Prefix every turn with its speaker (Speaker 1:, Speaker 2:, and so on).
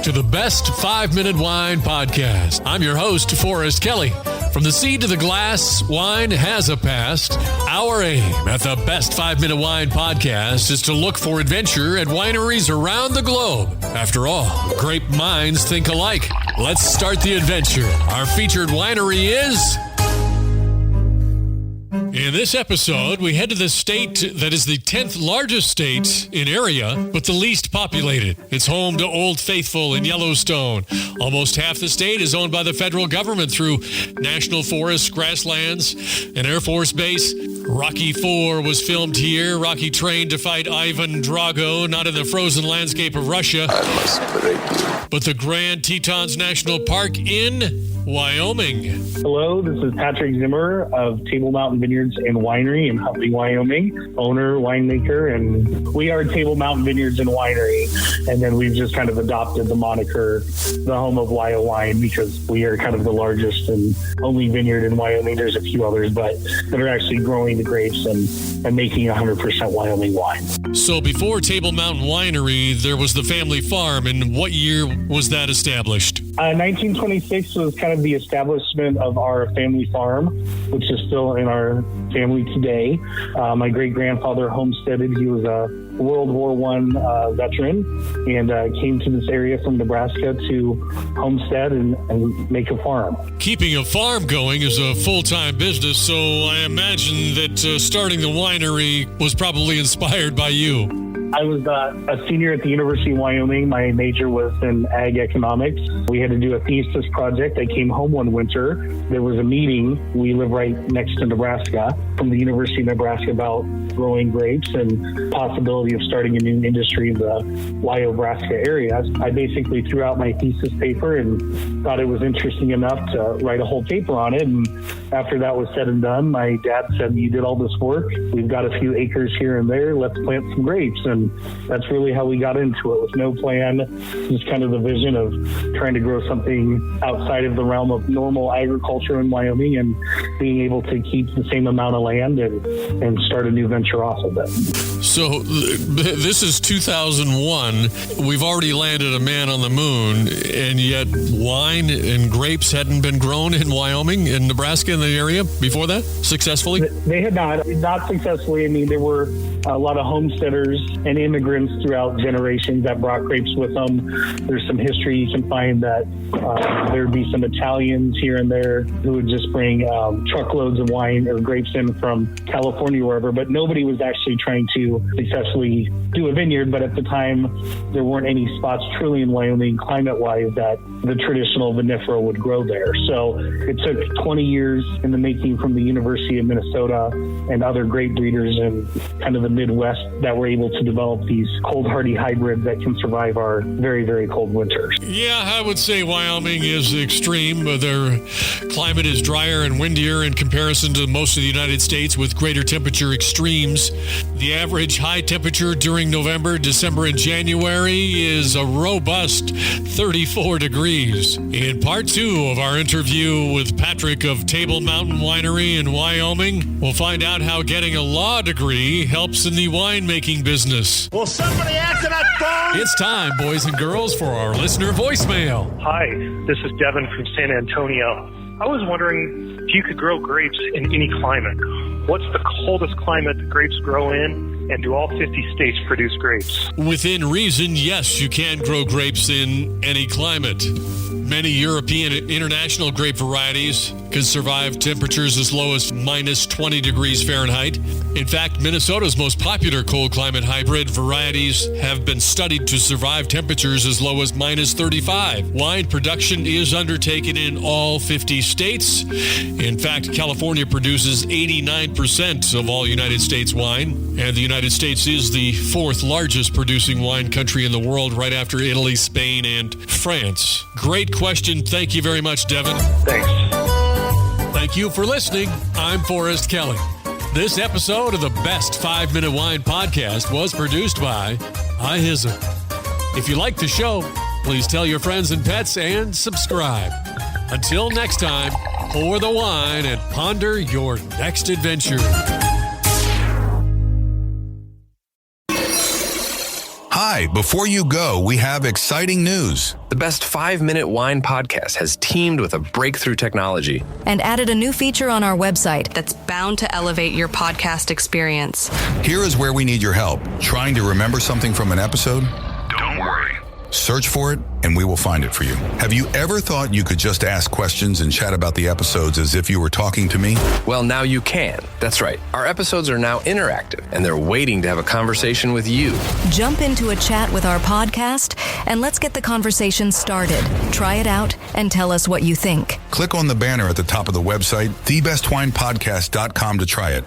Speaker 1: to the Best 5-Minute Wine Podcast. I'm your host, Forrest Kelly. From the seed to the glass, wine has a past. Our aim at the Best 5-Minute Wine Podcast is to look for adventure at wineries around the globe. After all, grape minds think alike. Let's start the adventure. Our featured winery is... In this episode, we head to the state that is the 10th largest state in area, but the least populated. It's home to Old Faithful in Yellowstone. Almost half the state is owned by the federal government through national forests, grasslands, an Air Force base. Rocky IV was filmed here. Rocky trained to fight Ivan Drago, not in the frozen landscape of Russia,
Speaker 2: I must break you.
Speaker 1: but the Grand Tetons National Park in Wyoming.
Speaker 3: Hello, this is Patrick Zimmer of Table Mountain Vineyards and Winery in Huntley, Wyoming, owner, winemaker, and we are Table Mountain Vineyards and Winery, and then we've just kind of adopted the moniker, the home of Wyo Wine, because we are kind of the largest and only vineyard in Wyoming. There's a few others, but that are actually growing the grapes and making 100% Wyoming wine.
Speaker 1: So before Table Mountain Winery, there was the family farm, and what year was that established?
Speaker 3: 1926 was kind of the establishment of our family farm, which is still in our family today. My great-grandfather homesteaded. He was a World War I veteran and came to this area from Nebraska to homestead and make a farm.
Speaker 1: Keeping a farm going is a full-time business, so I imagine that starting the winery was probably inspired by you.
Speaker 3: I was a senior at the University of Wyoming. My major was in ag economics. We had to do a thesis project. I came home one winter. There was a meeting. We live right next to Nebraska, from the University of Nebraska, about growing grapes and possibility of starting a new industry in the Wyo-Nebraska area. I basically threw out my thesis paper and thought it was interesting enough to write a whole paper on it. And after that was said and done, my dad said, "You did all this work. We've got a few acres here and there. Let's plant some grapes." And that's really how we got into it, with no plan, just kind of the vision of trying to grow something outside of the realm of normal agriculture in Wyoming and being able to keep the same amount of land and start a new venture off of it.
Speaker 1: So this is 2001. We've already landed a man on the moon, and yet wine and grapes hadn't been grown in Wyoming and Nebraska in the area before that successfully?
Speaker 3: They had not successfully. I mean, there were a lot of homesteaders and immigrants throughout generations that brought grapes with them. There's some history you can find that there'd be some Italians here and there who would just bring truckloads of wine or grapes in from California or wherever, but nobody was actually trying to successfully do a vineyard. But at the time, there weren't any spots truly in Wyoming, climate-wise, that the traditional vinifera would grow there. So it took 20 years in the making from the University of Minnesota and other grape breeders in kind of the Midwest that were able to develop these cold hardy hybrids that can survive our very, very cold winters.
Speaker 1: Yeah, I would say Wyoming is extreme. Their climate is drier and windier in comparison to most of the United States, with greater temperature extremes. The average high temperature during November, December, and January is a robust 34 degrees. In part 2 of our interview with Patrick of Table Mountain Winery in Wyoming, we'll find out how getting a law degree helps in the winemaking business.
Speaker 4: Will somebody answer that phone?
Speaker 1: It's time, boys and girls, for our listener voicemail.
Speaker 5: Hi, this is Devin from San Antonio. I was wondering if you could grow grapes in any climate. What's the coldest climate that grapes grow in, and do all 50 states produce grapes?
Speaker 1: Within reason, yes, you can grow grapes in any climate. Many European and international grape varieties can survive temperatures as low as minus 20 degrees Fahrenheit. In fact, Minnesota's most popular cold climate hybrid varieties have been studied to survive temperatures as low as minus 35. Wine production is undertaken in all 50 states. In fact, California produces 89% of all United States wine, and the United States is the 4th largest producing wine country in the world, right after Italy, Spain, and France. Great question. Thank you very much, Devin.
Speaker 5: Thanks.
Speaker 1: Thank you for listening. I'm Forrest Kelly. This episode of the Best 5-Minute Wine Podcast was produced by iHism. If you like the show, please tell your friends and pets and subscribe. Until next time, pour the wine and ponder your next adventure.
Speaker 2: Hi, before you go, we have exciting news.
Speaker 6: The Best 5-Minute Wine podcast has teamed with a breakthrough technology
Speaker 7: and added a new feature on our website that's bound to elevate your podcast experience.
Speaker 2: Here is where we need your help. Trying to remember something from an episode?
Speaker 8: Don't worry.
Speaker 2: Search for it, and we will find it for you. Have you ever thought you could just ask questions and chat about the episodes as if you were talking to me?
Speaker 6: Well, now you can. That's right. Our episodes are now interactive, and they're waiting to have a conversation with you.
Speaker 7: Jump into a chat with our podcast, and let's get the conversation started. Try it out, and tell us what you think.
Speaker 2: Click on the banner at the top of the website, thebestwinepodcast.com, to try it.